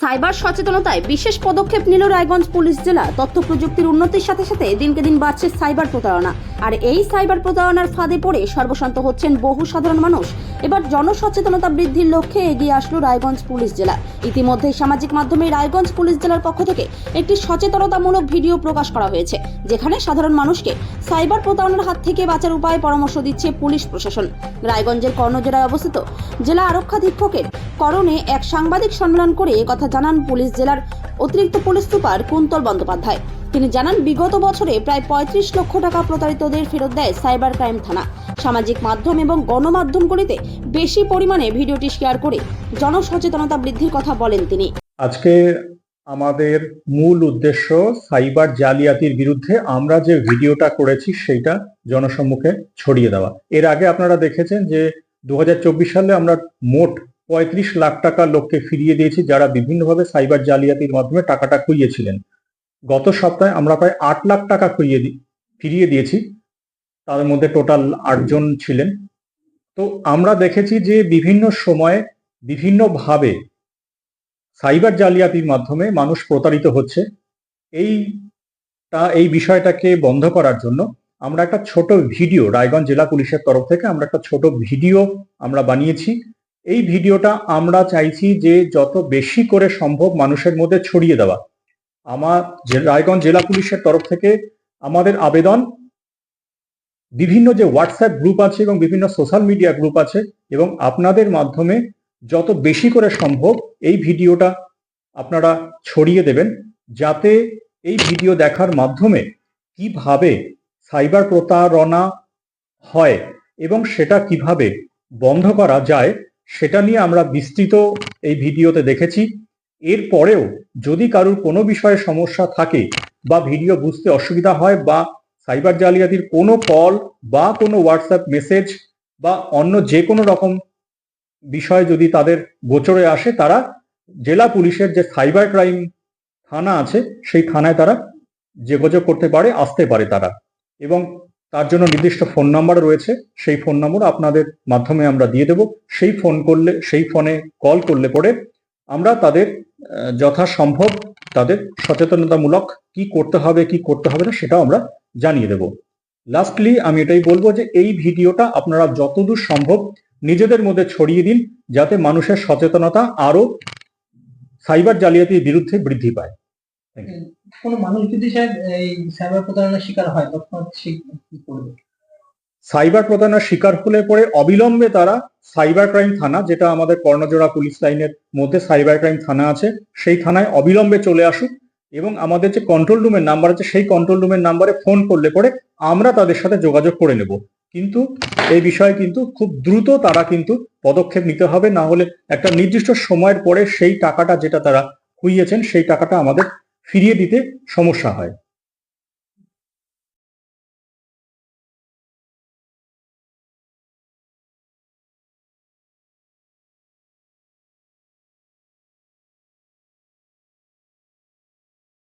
Cyber সচেতনতায় বিশেষ পদক্ষেপ নিল রায়গঞ্জ পুলিশ জেলা। তথ্য প্রযুক্তির উন্নতির সাথে সাথে দিনকে দিন বাড়ছে সাইবার প্রতারণা। আর এই সাইবার প্রতারণার ফাঁদে পড়ে সর্বশান্ত হচ্ছেন বহু সাধারণ মানুষ। এবার জনসচেতনতা বৃদ্ধির লক্ষ্যে এগিয়ে আসলো রায়গঞ্জ পুলিশ জেলা। ইতিমধ্যে সামাজিক মাধ্যমে রায়গঞ্জ পুলিশ জেলার পক্ষ থেকে একটি সচেতনতামূলক ভিডিও প্রকাশ করা হয়েছে, যেখানে সাধারণ মানুষকে সাইবার প্রতারণার হাত থেকে বাঁচার উপায় পরামর্শ দিচ্ছে পুলিশ প্রশাসন। রায়গঞ্জের কর্ণজোড়ায় অবস্থিত জেলা আরক্ষাধীক্ষকের করণে এক সাংবাদিক সম্মেলন করে একথা জানান পুলিশ জেলার অতিরিক্ত পুলিশ সুপার কুন্তল বন্দ্যোপাধ্যায়। তিনি জানান, বিগত বছরে প্রায় ৩৫ লক্ষ টাকা প্রতারিতদের ফেরত দেয় সাইবার ক্রাইম থানা। সামাজিক মাধ্যম এবং গণমাধ্যমগুলিতে বেশি পরিমাণে ভিডিওটি শেয়ার করে জনসচেতনতা বৃদ্ধির কথা বলেন তিনি। আজকে আমাদের মূল উদ্দেশ্য সাইবার জালিয়াতির বিরুদ্ধে আমরা যে ভিডিওটা করেছি সেইটা জনসম্মুখে ছড়িয়ে দেওয়া। এর আগে আপনারা দেখেছেন যে 2024 সালে আমরা মোট ৩৫ লাখ টাকা লোককে ফিরিয়ে দিয়েছি, যারা বিভিন্নভাবে সাইবার জালিয়াতির মাধ্যমে টাকাটা খুইয়েছিলেন। গত সপ্তাহে আমরা প্রায় ৮ লাখ টাকা ফিরিয়ে দিয়েছি, তাদের মধ্যে টোটাল ৮ জন ছিলেন। তো আমরা দেখেছি যে বিভিন্ন সময়ে বিভিন্নভাবে সাইবার জালিয়াতির মাধ্যমে মানুষ প্রতারিত হচ্ছে। এই বিষয়টাকে বন্ধ করার জন্য আমরা একটা ছোট ভিডিও, রায়গঞ্জ জেলা পুলিশের তরফ থেকে আমরা একটা ছোট ভিডিও আমরা বানিয়েছি। এই ভিডিওটা আমরা চাইছি যে যত বেশি করে সম্ভব মানুষের মধ্যে ছড়িয়ে দেওয়া। আমার রায়গঞ্জ জেলা পুলিশের তরফ থেকে আমাদের আবেদন, বিভিন্ন যে হোয়াটসঅ্যাপ গ্রুপ আছে এবং বিভিন্ন সোশ্যাল মিডিয়া গ্রুপ আছে, এবং আপনাদের মাধ্যমে যত বেশি করে সম্ভব এই ভিডিওটা আপনারা ছড়িয়ে দেবেন, যাতে এই ভিডিও দেখার মাধ্যমে কিভাবে সাইবার প্রতারণা হয় এবং সেটা কিভাবে বন্ধ করা যায় সেটা নিয়ে আমরা বিস্তৃত এই ভিডিওতে দেখেছি। এরপরেও যদি কারোর কোনো বিষয়ে সমস্যা থাকে বা ভিডিও বুঝতে অসুবিধা হয় বা সাইবার জালিয়াতির কোনো কল বা কোনো হোয়াটসঅ্যাপ মেসেজ বা অন্য যে কোনো রকম বিষয় যদি তাদের গোচরে আসে, তারা জেলা পুলিশের যে সাইবার ক্রাইম থানা আছে সেই থানায় তারা যোগাযোগ করতে পারে, আসতে পারে তারা, এবং তার জন্য নির্দিষ্ট ফোন নাম্বার রয়েছে। সেই ফোন নম্বর আপনাদের মাধ্যমে আমরা দিয়ে দেব। সেই ফোনে কল করলে পরে আমরা তাদের যথাসম্ভব তাদের সচেতনতামূলক কি করতে হবে না সেটাও আমরা জানিয়ে দেব। লাস্টলি আমি এটাই বলবো যে এই ভিডিওটা আপনারা যতদূর সম্ভব নিজেদের মধ্যে ছড়িয়ে দিন, যাতে মানুষের সচেতনতা আরো সাইবার জালিয়াতির বিরুদ্ধে বৃদ্ধি পায়। কোনো মানুষ যদি এই সাইবার প্রতারণার শিকার হয় তখন সে কি করবে? সাইবার প্রতারণার শিকার হলে পরে অবিলম্বে তারা সাইবার ক্রাইম থানা, যেটা আমাদের কর্ণজোড়া পুলিশ লাইনের মধ্যে সাইবার ক্রাইম থানা আছে, সেই থানায় অবিলম্বে চলে আসুক, এবং আমাদের যে কন্ট্রোল রুমের নাম্বার আছে সেই কন্ট্রোল রুমের নাম্বারে ফোন করলে পরে আমরা তাদের সাথে যোগাযোগ করে নেব। কিন্তু এই বিষয়ে কিন্তু খুব দ্রুত তারা কিন্তু পদক্ষেপ নিতে হবে, না হলে একটা নির্দিষ্ট সময়ের পরে সেই টাকাটা যেটা তারা খুইয়েছেন সেই টাকাটা আমাদের ফিরিয়ে দিতে সমস্যা হয়।